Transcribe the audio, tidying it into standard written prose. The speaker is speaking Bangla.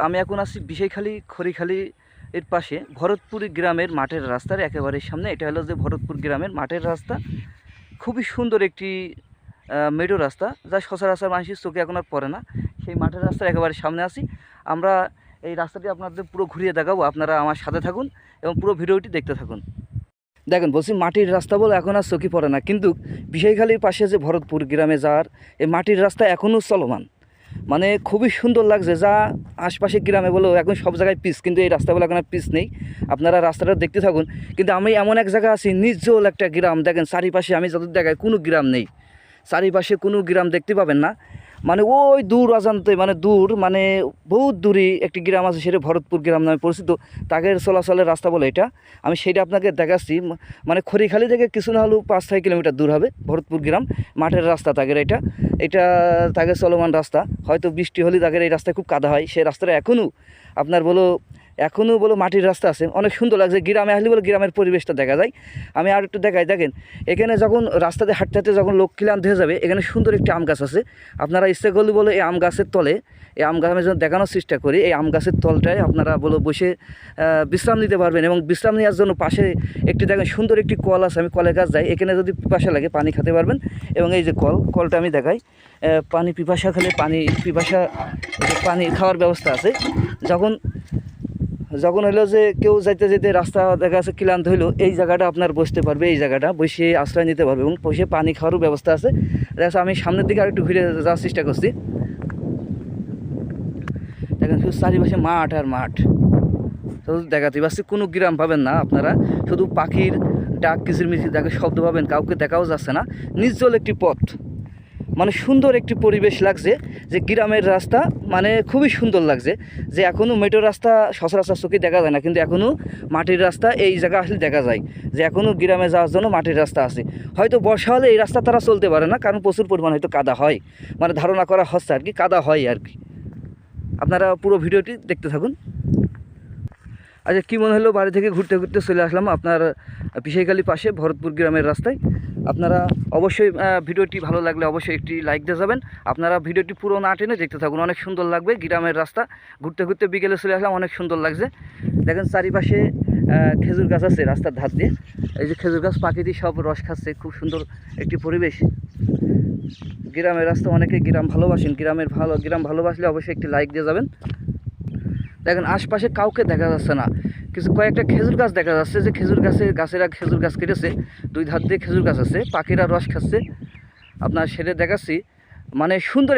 আমি এখন আছি বিষয়খালী খড়িখালী এর পাশে ভরতপুর গ্রামের মাঠের রাস্তার একেবারে সামনে। এটা হলো যে ভরতপুর গ্রামের মাঠের রাস্তা, খুবই সুন্দর একটি মেঠো রাস্তা, যা সচরাচর মানুষের চোখে এখন আর পড়ে না। সেই মাঠের রাস্তার একেবারে সামনে আছি আমরা। এই রাস্তাটি আপনাদের পুরো ঘুরিয়ে দেখাবো, আপনারা আমার সাথে থাকুন এবং পুরো ভিডিওটি দেখতে থাকুন। দেখেন, বলছি মাটির রাস্তা বলে এখন আর চোখে পড়ে না, কিন্তু বিষয়খালীর পাশে যে ভরতপুর গ্রামে যাওয়ার এই মাটির রাস্তা এখনও চলমান, মানে খুবই সুন্দর লাগছে। যা আশপাশে গ্রামে বলেও এখন সব জায়গায় পিচ, কিন্তু এই রাস্তাগুলো এখন আর পিচ নেই। আপনারা রাস্তাটা দেখতে থাকুন। কিন্তু আমি এমন এক জায়গায় আছি, নির্জল একটা গ্রাম। দেখেন চারিপাশে আমি যত জায়গায় কোনো গ্রাম নেই, চারিপাশে কোনো গ্রাম দেখতে পাবেন না। মানে ওই দূর অজান্তে, মানে দূর, মানে বহুত দূরে একটি গ্রাম আছে, সেটা ভরতপুর গ্রাম নামে পরিচিত। তাগের চলাচলের রাস্তা বলে এটা। আমি সেটা আপনাকে দেখাচ্ছি। মানে খড়িখালী থেকে কিছু না হলেও 5-6 কিলোমিটার দূর হবে ভরতপুর গ্রাম। মাঠের রাস্তা তাগের এটা তাগের চলমান রাস্তা। হয়তো বৃষ্টি হলে তাগের এই রাস্তায় খুব কাদা হয়। সেই রাস্তাটা এখনও বলো মাটির রাস্তা আছে, অনেক সুন্দর লাগছে। গ্রামে আসলে বলে গ্রামের পরিবেশটা দেখা যায়। আমি আর একটু দেখাই। দেখেন, এখানে যখন রাস্তাতে হাঁটতে হাঁটতে যখন লোক ক্লান্ত হয়ে যাবে, এখানে সুন্দর একটি আম গাছ আছে। আপনারা ইচ্ছে করলে বলে এই আম গাছের তলে, এই আম গাছ আমি যখন দেখানোর চেষ্টা করি, এই আম গাছের তলটায় আপনারা বসে বিশ্রাম নিতে পারবেন। এবং বিশ্রাম নেওয়ার জন্য পাশে একটি দেখেন সুন্দর একটি কল আছে। আমি কলের কাছে যাই, এখানে যদি পিপাসা লাগে পানি খেতে পারবেন। এবং এই যে কলটা আমি দেখাই, পিপাসা খেলে পানি খাওয়ার ব্যবস্থা আছে। যখন হলো যে কেউ যাইতে যেতে রাস্তা দেখা যাচ্ছে ক্লান্ত হইলো, এই জায়গাটা আপনার বসতে পারবে, এই জায়গাটা বসে আশ্রয় নিতে পারবে এবং বসে পানি খাওয়ারও ব্যবস্থা আছে। দেখা আমি সামনের দিকে আরেকটু ঘুরে যাওয়ার চেষ্টা করছি। দেখেন শুধু চারিপাশে মাঠ আর মাঠ, শুধু দেখাতে পারছি। কোনো গ্রাম পাবেন না আপনারা, শুধু পাখির ডাক কিচিরমিচির দেখে শব্দ পাবেন, কাউকে দেখাও যাচ্ছে না। নির্জল একটি পথ, মানে সুন্দর একটি পরিবেশ লাগছে। যে গ্রামের রাস্তা মানে খুবই সুন্দর লাগছে। যে এখনও মেঠো রাস্তা সচরাচর চোখে দেখা যায় না, কিন্তু এখনও মাটির রাস্তা এই জায়গা আসলে দেখা যায়। যে এখনও গ্রামে যাওয়ার জন্য মাটির রাস্তা আছে। হয়তো বর্ষা হলে এই রাস্তা তারা চলতে পারে না, কারণ প্রচুর পরিমাণ হয়তো কাদা হয়, মানে ধারণা করা হচ্ছে আর কি, কাদা হয় আর কি। আপনারা পুরো ভিডিওটি দেখতে থাকুন। আচ্ছা, কী মনে হলো, বাড়ি থেকে ঘুরতে ঘুরতে চলে আসলাম আপনার বিষয়খালী পাশে ভরতপুর গ্রামের রাস্তায়। আপনারা অবশ্যই ভিডিওটি ভালো লাগলে অবশ্যই একটি লাইক দিয়ে যাবেন। আপনারা ভিডিওটি পুরো না টেনে দেখতে থাকুন, অনেক সুন্দর লাগবে। গ্রামের রাস্তা ঘুরতে ঘুরতে বিকেলে চলে আসলাম, অনেক সুন্দর লাগছে। দেখেন চারিপাশে খেজুর গাছ আছে রাস্তার ধার দিয়ে। এই যে খেজুর গাছ, পাখিটি সব রস খাচ্ছে, খুব সুন্দর একটি পরিবেশ। গ্রামের রাস্তা, অনেকে গ্রাম ভালোবাসেন। গ্রাম ভালোবাসলে অবশ্যই একটি লাইক দিয়ে যাবেন। দেখেন আশপাশে কাউকে দেখা যাচ্ছে না, কয়েকটা খেজুর গাছ দেখা যাচ্ছে। যে গাছেরা খেজুর গাছ কেটেছে, 2 ধার দিয়ে খেজুর গাছ আছে, পাখিরা রস খাচ্ছে। আপনার সেটা দেখাচ্ছি, মানে সুন্দর